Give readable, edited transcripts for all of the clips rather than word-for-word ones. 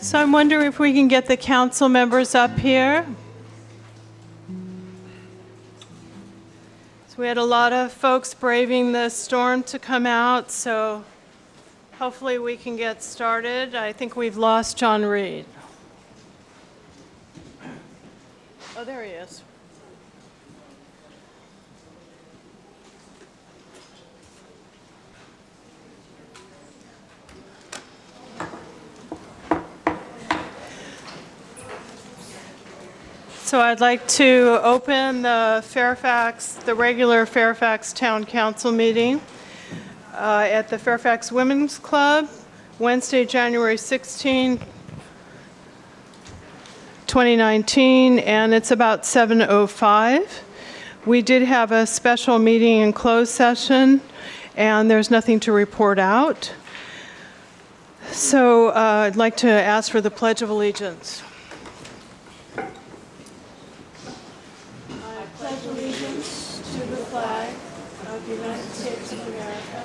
So I'm wondering if we can get the council members up here. So we had a lot of folks braving the storm to come out, so hopefully we can get started. I think we've lost John Reed. Oh, there he is. So I'd like to open the regular Fairfax Town Council meeting at the Fairfax Women's Club, Wednesday, January 16, 2019, and it's about 7:05. We did have a special meeting in closed session, and there's nothing to report out. So I'd like to ask for the Pledge of Allegiance. Of the United States of America,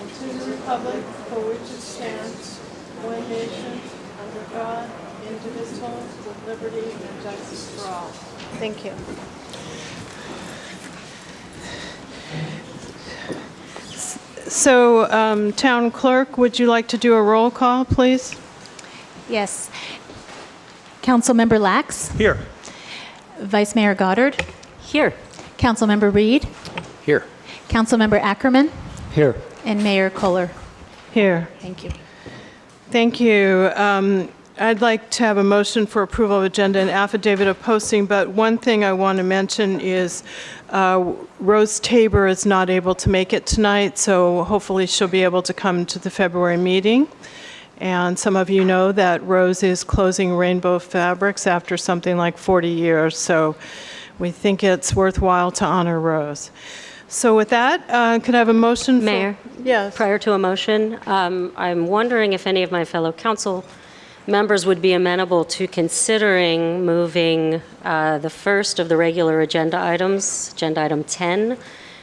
and to the republic for which it stands, one nation, under God, indivisible, with liberty and justice for all. Thank you. So, Town Clerk, would you like to do a roll call, please? Yes. Councilmember Lax? Here. Vice Mayor Goddard? Here. Councilmember Reed? Here. Councilmember Ackerman? Here. And Mayor Kohler? Here. Thank you. Thank you. I'd like to have a motion for approval of agenda and affidavit of posting, but one thing I want to mention is Rose Tabor is not able to make it tonight, so hopefully she'll be able to come to the February meeting. And some of you know that Rose is closing Rainbow Fabrics after something like 40 years, so we think it's worthwhile to honor Rose. So with that, could I have a motion? Mayor? Yes. Prior to a motion, I'm wondering if any of my fellow council members would be amenable to considering moving the first of the regular agenda items, agenda item 10,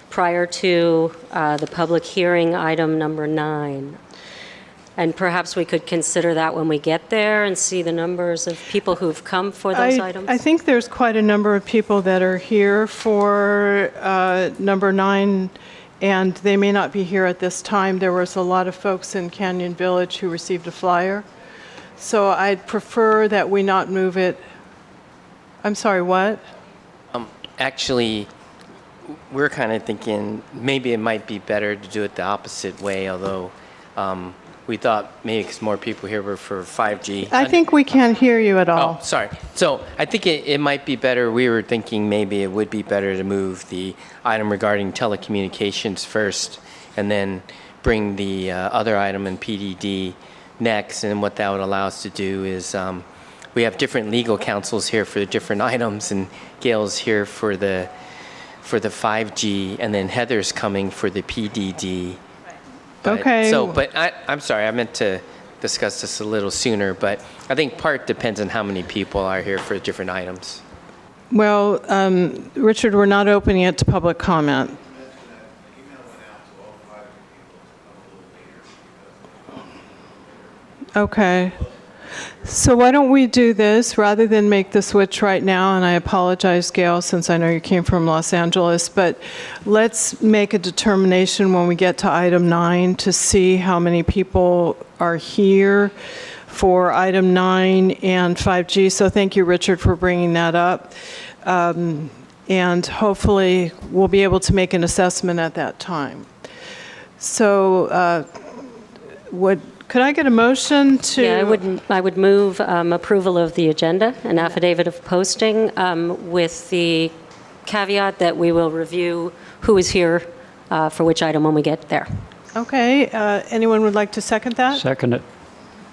prior to the public hearing item number 9. And perhaps we could consider that when we get there and see the numbers of people who've come for those items. I think there's quite a number of people that are here for number 9, and they may not be here at this time. There was a lot of folks in Canyon Village who received a flyer. So I'd prefer that we not move it. I'm sorry, what? Actually, we're kind of thinking maybe it might be better to do it the opposite way, although we thought maybe because more people here were for 5G. I think we can't hear you at all. Oh, sorry. So I think it might be better. We were thinking maybe it would be better to move the item regarding telecommunications first and then bring the other item in PDD next. And what that would allow us to do is we have different legal counsels here for the different items, and Gail's here for the 5G, and then Heather's coming for the PDD. But, okay. But I'm sorry, I meant to discuss this a little sooner, but I think part depends on how many people are here for different items. Well, Richard, we're not opening it to public comment. Okay. So why don't we do this rather than make the switch right now? And I apologize, Gail, since I know you came from Los Angeles, but let's make a determination when we get to item 9 to see how many people are here for item 9 and 5G. So thank you, Richard, for bringing that up. And hopefully we'll be able to make an assessment at that time. So could I get a motion to? Yeah, I would move approval of the agenda and affidavit of posting with the caveat that we will review who is here for which item when we get there. Okay. Anyone would like to second that? Second it.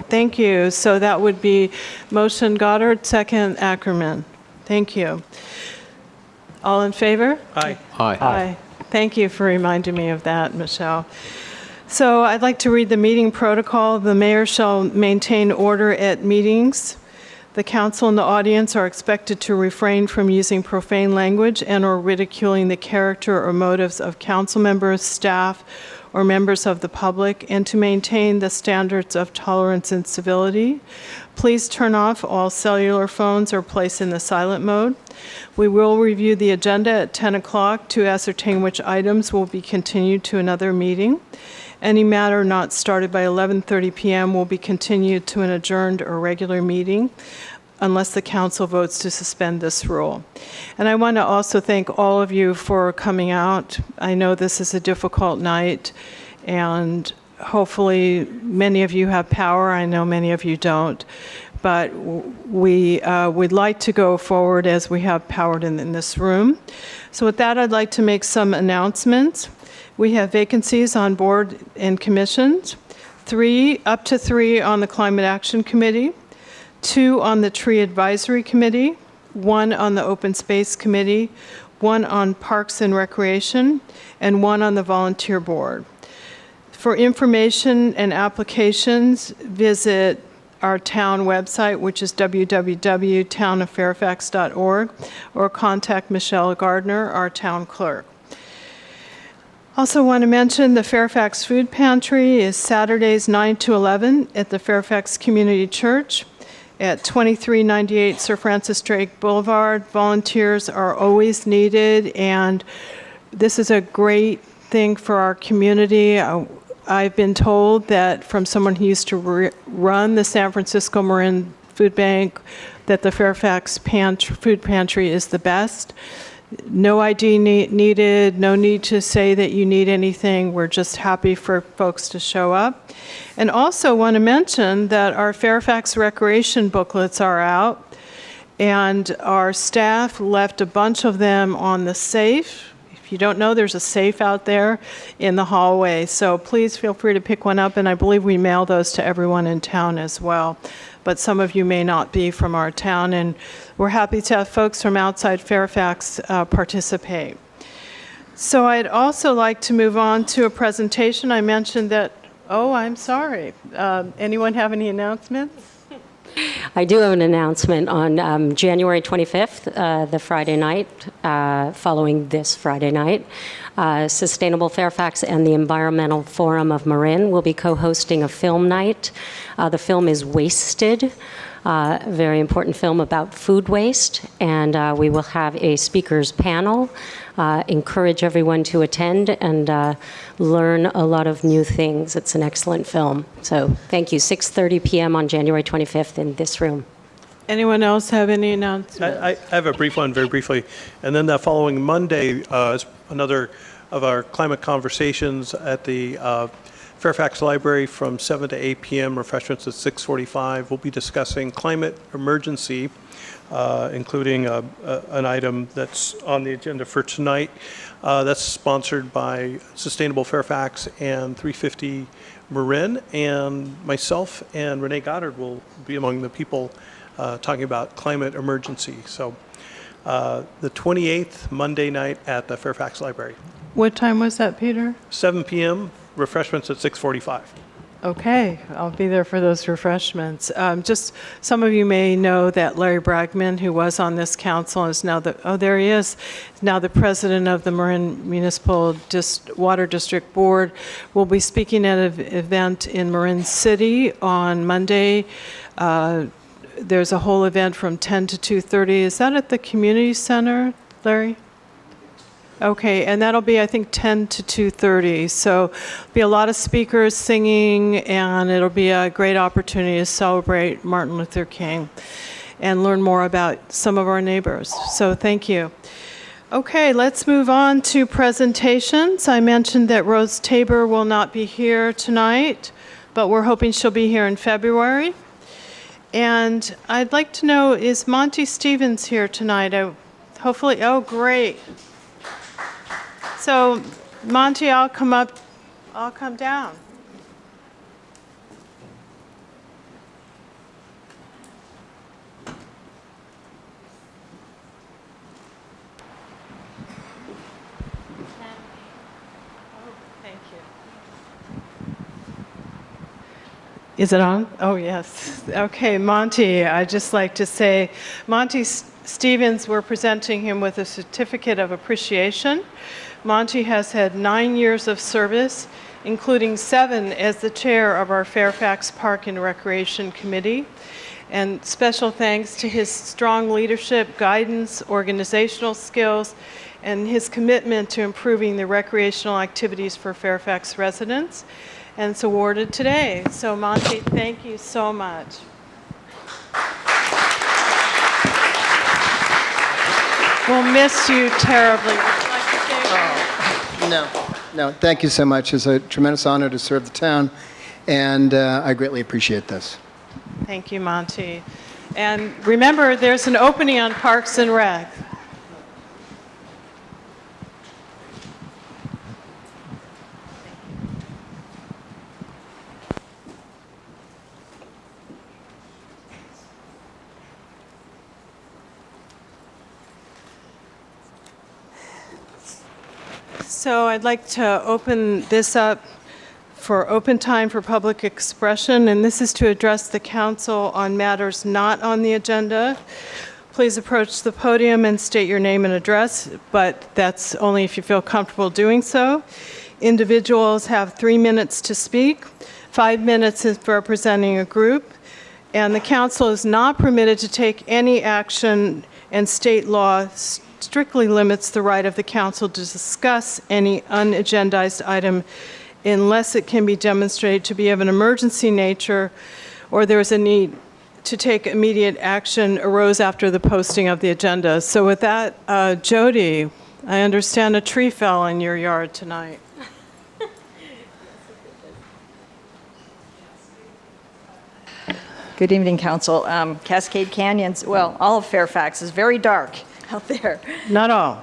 Thank you. So that would be motion Goddard, second Ackerman. Thank you. All in favor? Aye. Aye. Thank you for reminding me of that, Michelle. So I'd like to read the meeting protocol. The mayor shall maintain order at meetings. The council and the audience are expected to refrain from using profane language and or ridiculing the character or motives of council members, staff, or members of the public, and to maintain the standards of tolerance and civility. Please turn off all cellular phones or place in the silent mode. We will review the agenda at 10 o'clock to ascertain which items will be continued to another meeting. Any matter not started by 11:30 p.m. will be continued to an adjourned or regular meeting unless the council votes to suspend this rule. And I want to also thank all of you for coming out. I know this is a difficult night, and hopefully many of you have power. I know many of you don't. But we'd like to go forward as we have power in this room. So with that, I'd like to make some announcements. We have vacancies on board and commissions, up to three on the Climate Action Committee, 2 on the Tree Advisory Committee, 1 on the Open Space Committee, 1 on Parks and Recreation, and 1 on the Volunteer Board. For information and applications, visit our town website, which is www.townoffairfax.org, or contact Michelle Gardner, our town clerk. Also want to mention the Fairfax Food Pantry is Saturdays 9 to 11 at the Fairfax Community Church at 2398 Sir Francis Drake Boulevard. Volunteers are always needed, and this is a great thing for our community. I've been told that from someone who used to run the San Francisco Marin Food Bank that the Fairfax Food Pantry is the best. No ID needed, no need to say that you need anything. We're just happy for folks to show up. And also want to mention that our Fairfax Recreation booklets are out, and our staff left a bunch of them on the safe. If you don't know, there's a safe out there in the hallway, so please feel free to pick one up, and I believe we mail those to everyone in town as well. But some of you may not be from our town, and we're happy to have folks from outside Fairfax participate. So I'd also like to move on to a presentation. I mentioned that, I'm sorry. Anyone have any announcements? I do have an announcement on January 25th, the Friday night, following this Friday night. Sustainable Fairfax and the Environmental Forum of Marin will be co-hosting a film night. The film is Wasted, a very important film about food waste, and we will have a speakers panel. Encourage everyone to attend and learn a lot of new things. It's an excellent film. So thank you. 6:30 p.m. on January 25th in this room. Anyone else have any announcements? I have a brief one, very briefly. And then the following Monday is another of our climate conversations at the Fairfax Library from 7 to 8 p.m., refreshments at 6:45. We'll be discussing climate emergency, including an item that's on the agenda for tonight. That's sponsored by Sustainable Fairfax and 350 Marin, and myself and Renee Goddard will be among the people talking about climate emergency. So the 28th, Monday night at the Fairfax Library. What time was that, Peter? 7 p.m., refreshments at 6:45. Okay, I'll be there for those refreshments. Just some of you may know that Larry Bragman, who was on this council, is now there he is, now the president of the Marin Municipal Water District Board, will be speaking at an event in Marin City on Monday. There's a whole event from 10 to 2:30. Is that at the community center, Larry? Okay, and that'll be, I think, 10 to 2:30. So be a lot of speakers singing, and it'll be a great opportunity to celebrate Martin Luther King and learn more about some of our neighbors. So thank you. Okay, let's move on to presentations. I mentioned that Rose Tabor will not be here tonight, but we're hoping she'll be here in February. And I'd like to know, is Monty Stevens here tonight? Hopefully, oh, great. So, Monty, I'll come down. Thank you. Is it on? Oh, yes. Okay, Monty, I'd just like to say, Monty Stevens, we're presenting him with a certificate of appreciation. Monty has had 9 years of service including 7 as the chair of our Fairfax Park and Recreation Committee. And special thanks to his strong leadership, guidance, organizational skills, and his commitment to improving the recreational activities for Fairfax residents. And it's awarded today. So Monty, thank you so much. We'll miss you terribly. Would you like to say anything? No, thank you so much. It's a tremendous honor to serve the town, and I greatly appreciate this. Thank you, Monty. And remember, there's an opening on Parks and Rec. So I'd like to open this up for open time for public expression, and this is to address the council on matters not on the agenda. Please approach the podium and state your name and address, but that's only if you feel comfortable doing so. Individuals have 3 minutes to speak. 5 minutes is for representing a group, and the council is not permitted to take any action, and state law strictly limits the right of the council to discuss any unagendized item unless it can be demonstrated to be of an emergency nature or there is a need to take immediate action arose after the posting of the agenda. So with that, Jody, I understand a tree fell in your yard tonight. Good evening, Council. Cascade Canyons, well, all of Fairfax is very dark out there, Not all.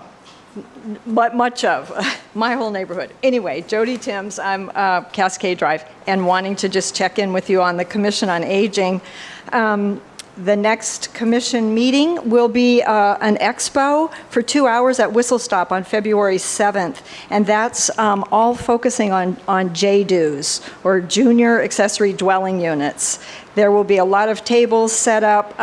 but much of my whole neighborhood. Anyway, Jody Timms, I'm Cascade Drive, and wanting to just check in with you on the Commission on Aging. The next commission meeting will be an expo for 2 hours at Whistle Stop on February 7th, and that's all focusing on JDUs, or Junior Accessory Dwelling Units. There will be a lot of tables set up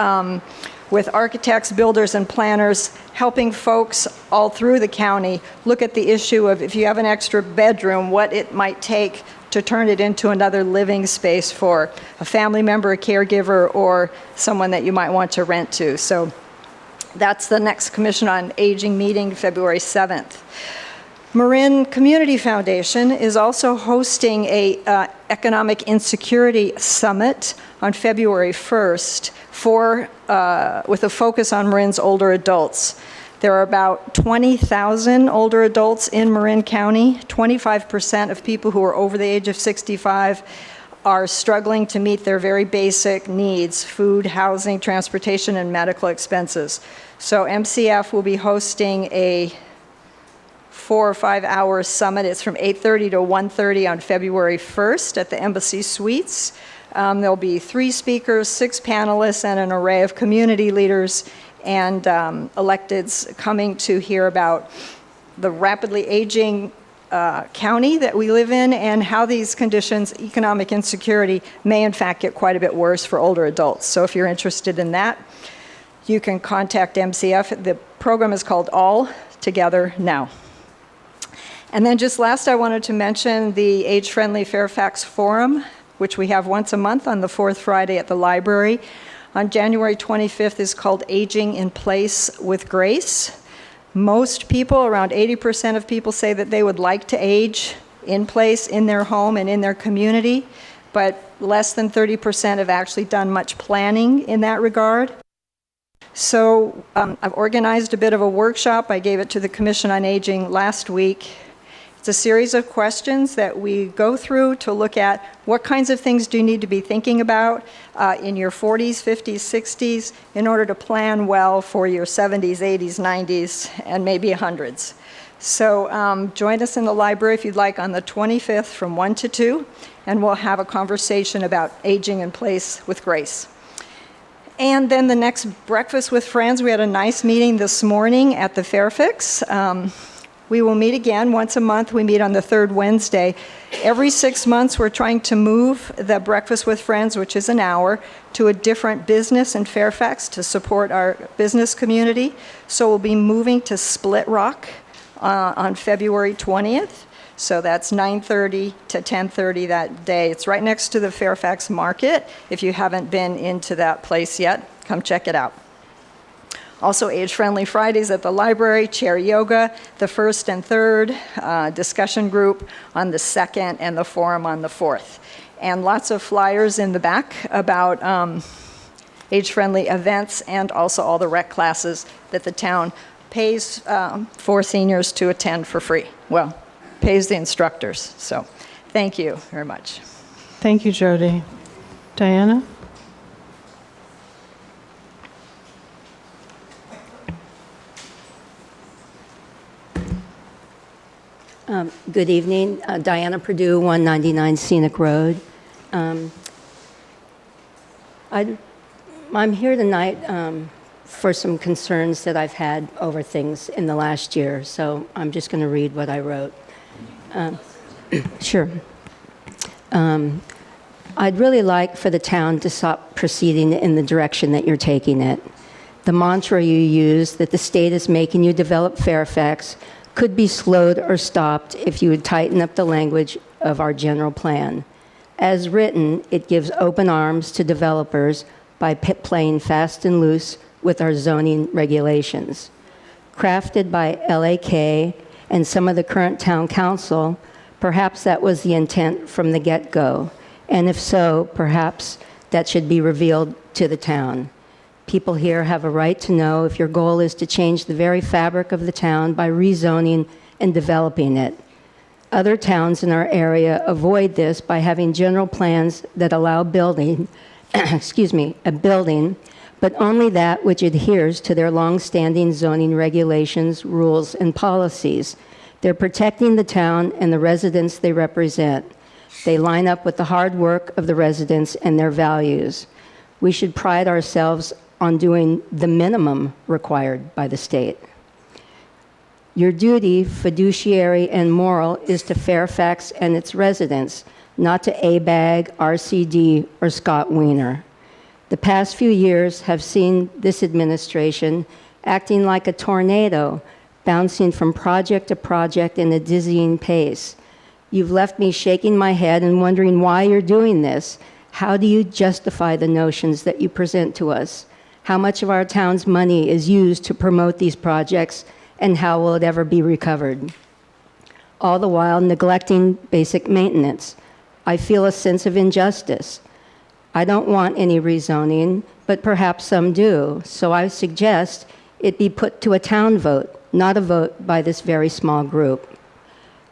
with architects, builders, and planners helping folks all through the county look at the issue of if you have an extra bedroom, what it might take to turn it into another living space for a family member, a caregiver, or someone that you might want to rent to. So that's the next Commission on Aging meeting, February 7th. Marin Community Foundation is also hosting a economic insecurity summit on February 1st with a focus on Marin's older adults. There are about 20,000 older adults in Marin County. 25% of people who are over the age of 65 are struggling to meet their very basic needs: food, housing, transportation, and medical expenses. So MCF will be hosting a 4 or 5 hour summit. It's from 8:30 to 1:30 on February 1st at the Embassy Suites. There'll be 3 speakers, 6 panelists, and an array of community leaders and electeds coming to hear about the rapidly aging county that we live in and how these conditions, economic insecurity, may in fact get quite a bit worse for older adults. So if you're interested in that, you can contact MCF. The program is called All Together Now. And then just last, I wanted to mention the Age-Friendly Fairfax Forum, which we have once a month on the 4th Friday at the library. On January 25th is called Aging in Place with Grace. Most people, around 80% of people, say that they would like to age in place in their home and in their community, but less than 30% have actually done much planning in that regard. So I've organized a bit of a workshop. I gave it to the Commission on Aging last week. It's a series of questions that we go through to look at what kinds of things do you need to be thinking about in your 40s, 50s, 60s in order to plan well for your 70s, 80s, 90s, and maybe 100s. So join us in the library if you'd like on the 25th from 1 to 2, and we'll have a conversation about aging in place with grace. And then the next Breakfast with Friends, we had a nice meeting this morning at the Fairfax. We will meet again once a month. We meet on the 3rd Wednesday. Every 6 months, we're trying to move the Breakfast with Friends, which is an hour, to a different business in Fairfax to support our business community. So we'll be moving to Split Rock on February 20th. So that's 9:30 to 10:30 that day. It's right next to the Fairfax Market. If you haven't been into that place yet, come check it out. Also, Age-Friendly Fridays at the library, chair yoga, the 1st and 3rd, discussion group on the 2nd, and the forum on the 4th. And lots of flyers in the back about age-friendly events and also all the rec classes that the town pays for seniors to attend for free. Well, pays the instructors. So thank you very much. Thank you, Jody. Diana? Good evening. Diana Purdue, 199 Scenic Road. I'm here tonight for some concerns that I've had over things in the last year, so I'm just going to read what I wrote. Sure. I'd really like for the town to stop proceeding in the direction that you're taking it. The mantra you use, that the state is making you develop Fairfax, could be slowed or stopped if you would tighten up the language of our general plan. As written, it gives open arms to developers by playing fast and loose with our zoning regulations. Crafted by LAK and some of the current town council, perhaps that was the intent from the get-go, and if so, perhaps that should be revealed to the town. People here have a right to know if your goal is to change the very fabric of the town by rezoning and developing it. Other towns in our area avoid this by having general plans that allow building, a building, but only that which adheres to their long-standing zoning regulations, rules, and policies. They're protecting the town and the residents they represent. They line up with the hard work of the residents and their values. We should pride ourselves on doing the minimum required by the state. Your duty, fiduciary and moral, is to Fairfax and its residents, not to ABAG, RCD, or Scott Wiener. The past few years have seen this administration acting like a tornado, bouncing from project to project in a dizzying pace. You've left me shaking my head and wondering why you're doing this. How do you justify the notions that you present to us? How much of our town's money is used to promote these projects, and how will it ever be recovered? All the while neglecting basic maintenance. I feel a sense of injustice. I don't want any rezoning, but perhaps some do, so I suggest it be put to a town vote, not a vote by this very small group.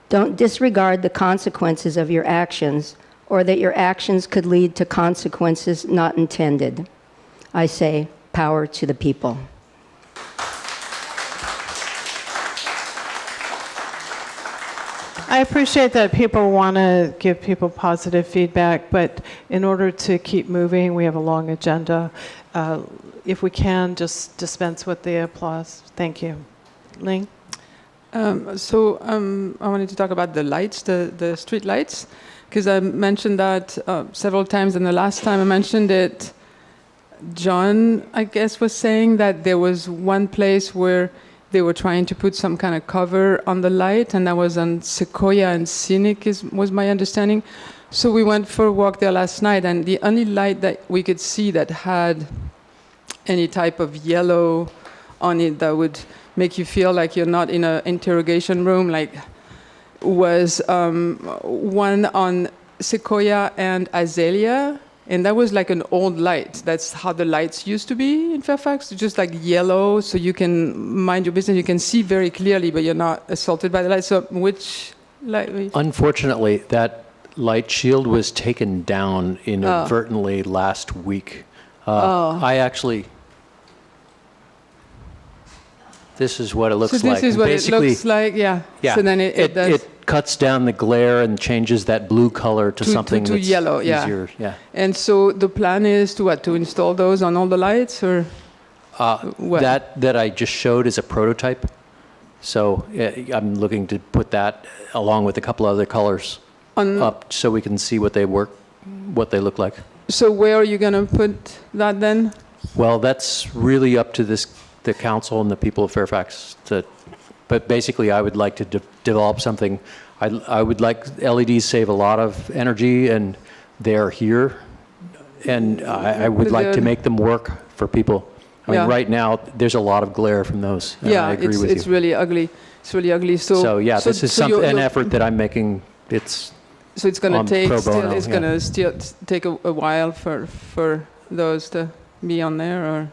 Don't disregard the consequences of your actions, or that your actions could lead to consequences not intended. I say, power to the people. I appreciate that people want to give people positive feedback, but in order to keep moving, we have a long agenda. If we can, just dispense with the applause. Thank you. Ling? I wanted to talk about the lights, the street lights, because I mentioned that several times, and the last time I mentioned it, John, I guess, was saying that there was one place where they were trying to put some kind of cover on the light, and that was on Sequoia and Scenic, was my understanding. So we went for a walk there last night, and the only light that we could see that had any type of yellow on it that would make you feel like you're not in an interrogation room, was one on Sequoia and Azalea. And that was like an old light. That's how the lights used to be in Fairfax, just like yellow, so you can mind your business. You can see very clearly, but you're not assaulted by the light. So which light? Unfortunately, that light shield was taken down inadvertently last week. I actually... This is what it looks like. So this is what it looks like, yeah. Yeah. So then it cuts down the glare and changes that blue color to something that's yellow, easier. Yeah. And so the plan is to what? To install those on all the lights, or what? That I just showed is a prototype. So I'm looking to put that along with a couple other colors up so we can see what they look like. So where are you going to put that then? Well, that's really up to the council and the people of Fairfax but but basically I would like to develop something. I would like, LEDs save a lot of energy, and they're here, and I would like to make them work for people. I mean, right now, there's a lot of glare from those. Yeah, I agree with it's you. really ugly. It's really ugly. So yeah, this is an effort that I'm making. So it's going to take pro still, bono, it's going to still take a while for those to be on there, or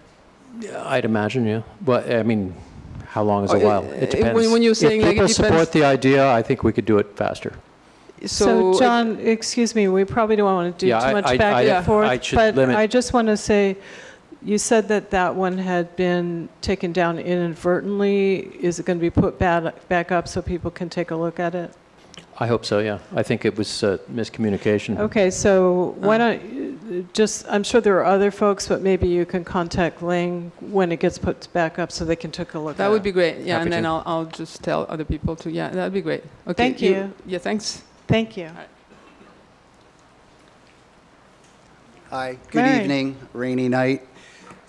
I'd imagine, yeah. But I mean, how long is a while? It depends. When you're saying if like people it depends, support the idea, I think we could do it faster. So John, excuse me, we probably don't want to do too much back and forth, but I just want to say, you said that one had been taken down inadvertently. Is it going to be put back up so people can take a look at it? I hope so, yeah. I think it was miscommunication. Okay, so why don't just, I'm sure there are other folks, but maybe you can contact Ling when it gets put back up so they can take a look at it. That would be great, yeah, Happy and then to. I'll just tell other people to, yeah, that would be great. Okay, Thank you. Yeah, thanks. Thank you. Hi, good evening, rainy night.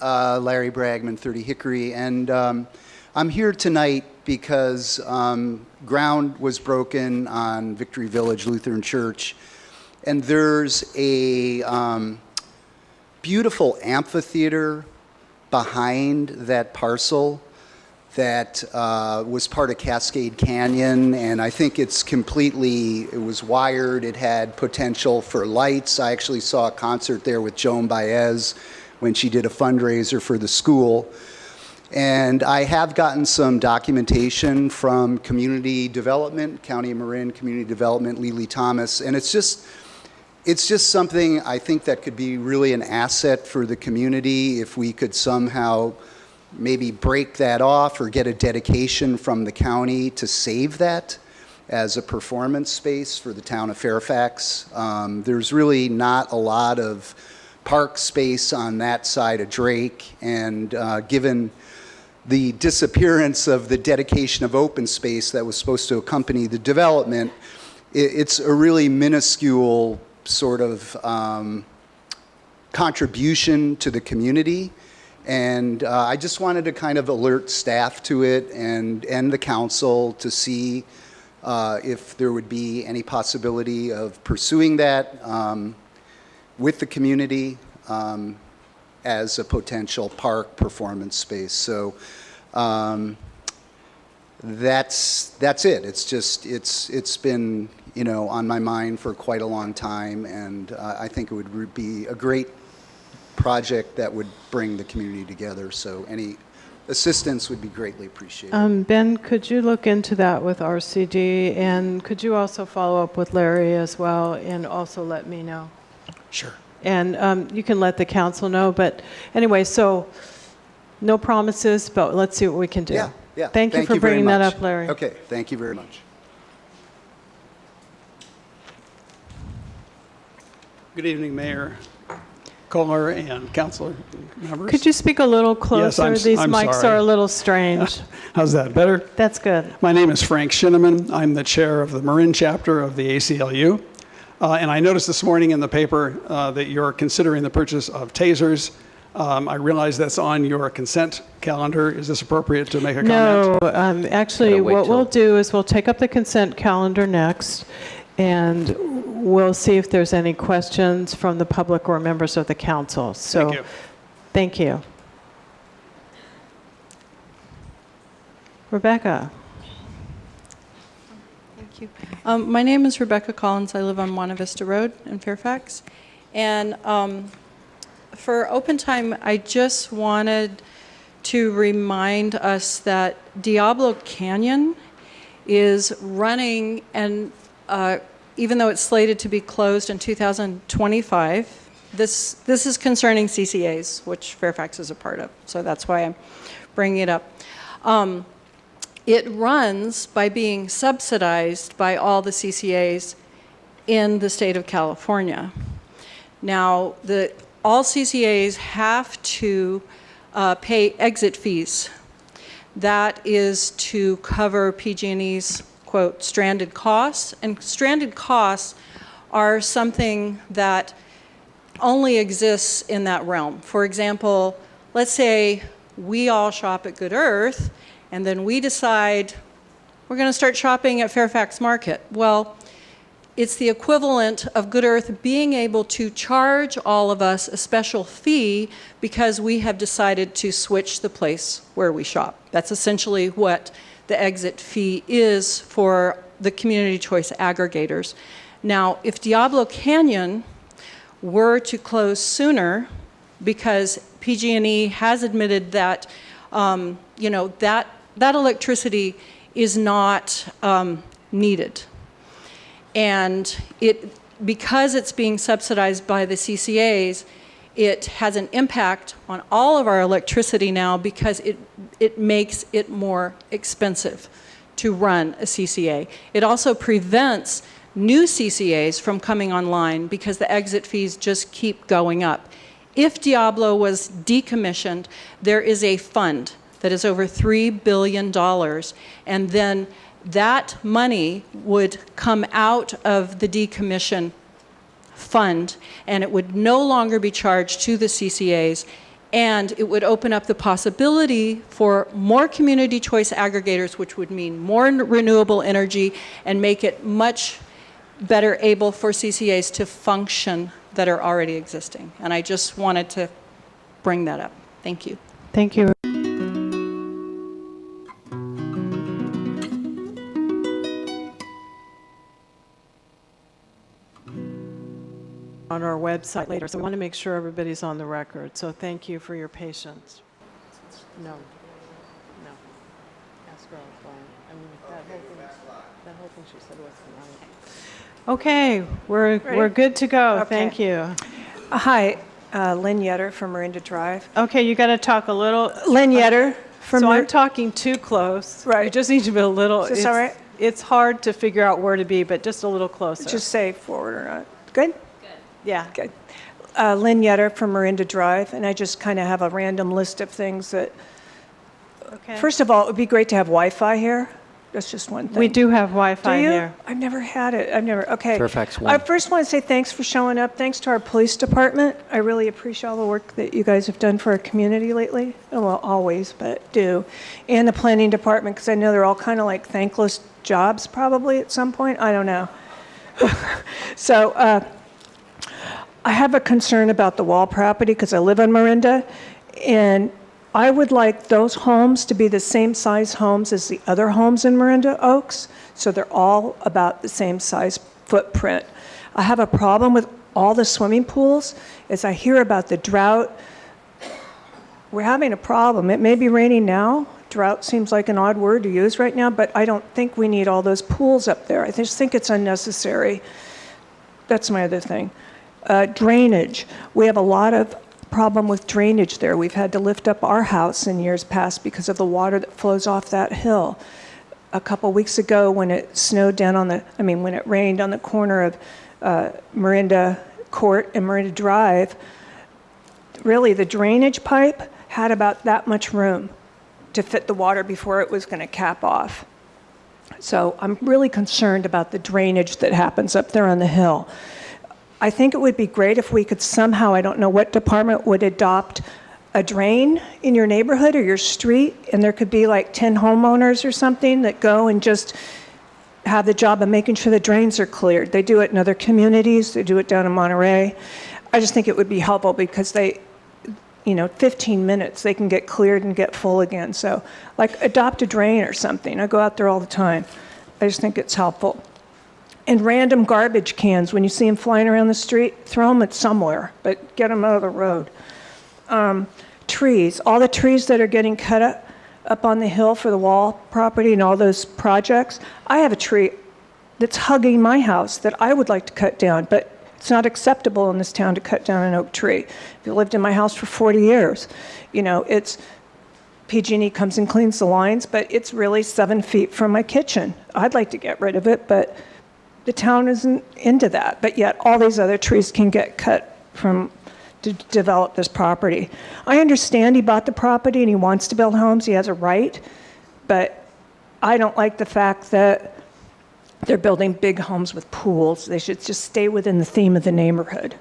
Larry Bragman, 30 Hickory, and I'm here tonight because ground was broken on Victory Village Lutheran Church, and there's a beautiful amphitheater behind that parcel that was part of Cascade Canyon, and I think it was wired, it had potential for lights. I actually saw a concert there with Joan Baez when she did a fundraiser for the school. And I have gotten some documentation from community development, County of Marin Community Development, Lely Thomas, and it's just something I think that could be really an asset for the community if we could somehow maybe break that off or get a dedication from the county to save that as a performance space for the town of Fairfax. There's really not a lot of park space on that side of Drake, and given the disappearance of the dedication of open space that was supposed to accompany the development, it's a really minuscule sort of contribution to the community. And I just wanted to kind of alert staff to it and the council to see if there would be any possibility of pursuing that with the community as a potential park performance space. So that's it. It's been, you know, on my mind for quite a long time, and I think it would be a great project that would bring the community together. So any assistance would be greatly appreciated. Ben, could you look into that with RCD, and could you also follow up with Larry as well, and also let me know? Sure. And you can let the council know, but anyway, so no promises, but let's see what we can do. Yeah. Thank you for bringing that up, Larry. Okay, thank you very much. Good evening, Mayor Kohler and council members. Could you speak a little closer? Yes, These I'm mics sorry. are a little strange. How's that, better? That's good. My name is Frank Shinneman. I'm the chair of the Marin chapter of the ACLU. And I noticed this morning in the paper that you're considering the purchase of tasers. I realize that's on your consent calendar. Is this appropriate to make a comment? No, actually, what we'll do is we'll take up the consent calendar next, and we'll see if there's any questions from the public or members of the council. So, Thank you. Thank you. Rebecca. Thank you. My name is Rebecca Collins. I live on Monte Vista Road in Fairfax. And for open time, I just wanted to remind us that Diablo Canyon is running, and even though it's slated to be closed in 2025, this is concerning CCAs, which Fairfax is a part of. So that's why I'm bringing it up. It runs by being subsidized by all the CCAs in the state of California. Now, all CCAs have to pay exit fees. That is to cover PG&E's, quote, stranded costs. And stranded costs are something that only exists in that realm. For example, let's say we all shop at Good Earth, and then we decide we're going to start shopping at Fairfax Market. Well, it's the equivalent of Good Earth being able to charge all of us a special fee because we have decided to switch the place where we shop. That's essentially what the exit fee is for the community choice aggregators. Now, if Diablo Canyon were to close sooner, because PG&E has admitted that, that electricity is not needed. And because it's being subsidized by the CCAs, it has an impact on all of our electricity now because it makes it more expensive to run a CCA. It also prevents new CCAs from coming online because the exit fees just keep going up. If Diablo was decommissioned, there is a fund that is over $3 billion, and then that money would come out of the decommission fund, and it would no longer be charged to the CCAs, and it would open up the possibility for more community choice aggregators, which would mean more renewable energy and make it much better able for CCAs to function that are already existing. And I just wanted to bring that up. Thank you. Thank you. On our website later, so we want to make sure everybody's on the record. So thank you for your patience. No. Ask her offline. I mean, that whole thing she said was fine. Okay, we're good to go. Okay. Thank you. Hi, Lynn Yetter from Miranda Drive. Okay, you got to talk a little. Lynn Yetter from. So I'm talking too close. Right. You just need to be a little. Is this all right? It's hard to figure out where to be, but just a little closer. Just say forward or not. Good? Yeah. Good. Lynn Yetter from Miranda Drive, and I just kind of have a random list of things that. Okay. First of all, it would be great to have Wi-Fi here. That's just one thing. We do have Wi-Fi do you? here. I've never had it. Okay. Fairfax I 1. first want to say thanks for showing up. Thanks to our police department. I really appreciate all the work that you guys have done for our community lately. Well, always, but do. And the planning department, because I know they're all kind of like thankless jobs probably at some point. I don't know. So I have a concern about the wall property because I live on Miranda, and I would like those homes to be the same size homes as the other homes in Miranda Oaks, so they're all about the same size footprint. I have a problem with all the swimming pools. As I hear about the drought, we're having a problem. It may be raining now. Drought seems like an odd word to use right now, but I don't think we need all those pools up there. I just think it's unnecessary. That's my other thing. Drainage. We have a lot of problem with drainage there. We've had to lift up our house in years past because of the water that flows off that hill. A couple weeks ago when it snowed down when it rained on the corner of Miranda Court and Miranda Drive, really the drainage pipe had about that much room to fit the water before it was going to cap off. So I'm really concerned about the drainage that happens up there on the hill. I think it would be great if we could somehow, I don't know what department would adopt a drain in your neighborhood or your street, and there could be like 10 homeowners or something that go and just have the job of making sure the drains are cleared. They do it in other communities. They do it down in Monterey. I just think it would be helpful because 15 minutes, they can get cleared and get full again. So like adopt a drain or something. I go out there all the time. I just think it's helpful. And random garbage cans, when you see them flying around the street, throw them at somewhere, but get them out of the road. Trees, all the trees that are getting cut up on the hill for the wall property and all those projects. I have a tree that's hugging my house that I would like to cut down, but it's not acceptable in this town to cut down an oak tree. If you lived in my house for 40 years, it's PG&E comes and cleans the lines, but it's really 7 feet from my kitchen. I'd like to get rid of it, but the town isn't into that, but yet all these other trees can get cut to develop this property. I understand he bought the property and he wants to build homes. He has a right, but I don't like the fact that they're building big homes with pools. They should just stay within the theme of the neighborhood.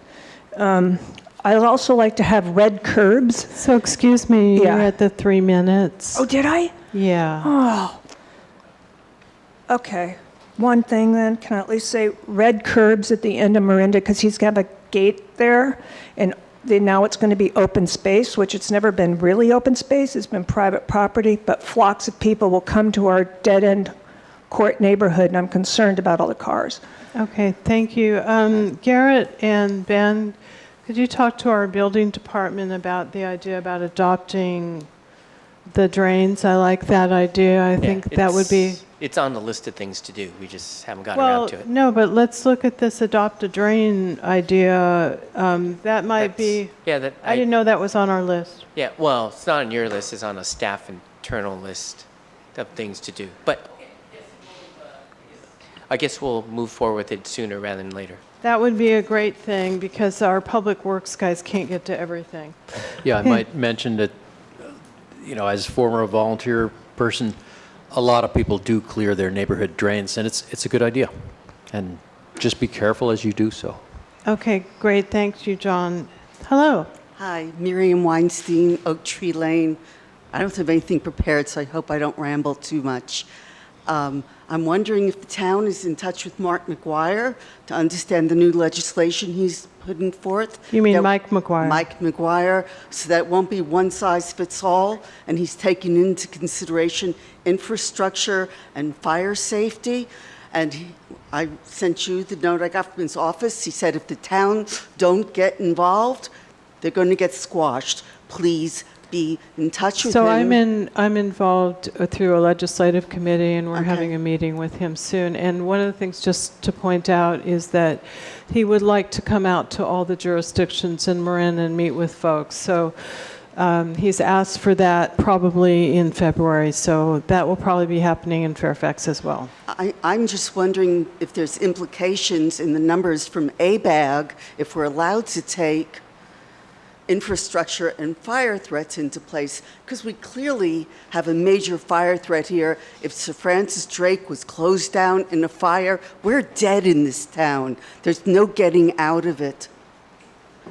I'd also like to have red curbs. So excuse me, Yeah. you're at the 3 minutes. Oh, did I? Yeah. Oh. Okay. One thing then, can I at least say red curbs at the end of Miranda, because he's got a gate there, and now it's going to be open space, which it's never been really open space. It's been private property, but flocks of people will come to our dead-end court neighborhood, and I'm concerned about all the cars. Okay, thank you. Garrett and Ben, could you talk to our building department about the idea about adopting the drains? I like that idea. I think that would be... It's on the list of things to do. We just haven't gotten around to it. No, but let's look at this adopt a drain idea. That might be... Yeah, I didn't know that was on our list. Yeah, well, it's not on your list. It's on a staff internal list of things to do. But I guess we'll move forward with it sooner rather than later. That would be a great thing because our public works guys can't get to everything. Yeah, I might mention that, as a former volunteer person, a lot of people do clear their neighborhood drains, and it's a good idea. And just be careful as you do so. Okay, great. Thank you, John. Hello. Hi, Miriam Weinstein, Oak Tree Lane. I don't have anything prepared, so I hope I don't ramble too much. I'm wondering if the town is in touch with Mark McGuire to understand the new legislation he's putting forth. You mean Mike McGuire? Mike McGuire, so that it won't be one size fits all, and he's taking into consideration infrastructure and fire safety. And I sent you the note I got from his office. He said if the town don't get involved, they're going to get squashed. Please be in touch with him. So I'm involved through a legislative committee, and we're having a meeting with him soon. And one of the things just to point out is that he would like to come out to all the jurisdictions in Marin and meet with folks. So he's asked for that probably in February. So that will probably be happening in Fairfax as well. I'm just wondering if there's implications in the numbers from ABAG, if we're allowed to take infrastructure and fire threats into place, because we clearly have a major fire threat here. If Sir Francis Drake was closed down in a fire, we're dead in this town. There's no getting out of it.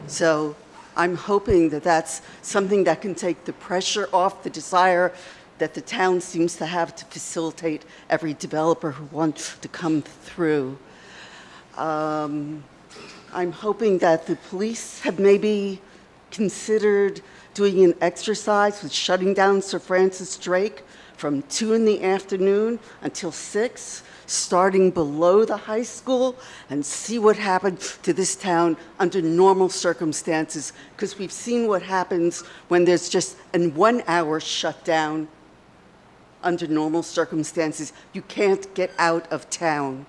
So I'm hoping that that's something that can take the pressure off the desire that the town seems to have to facilitate every developer who wants to come through. I'm hoping that the police have maybe considered doing an exercise with shutting down Sir Francis Drake from 2 in the afternoon until 6, starting below the high school, and see what happens to this town under normal circumstances, because we've seen what happens when there's just a 1-hour shutdown under normal circumstances. You can't get out of town.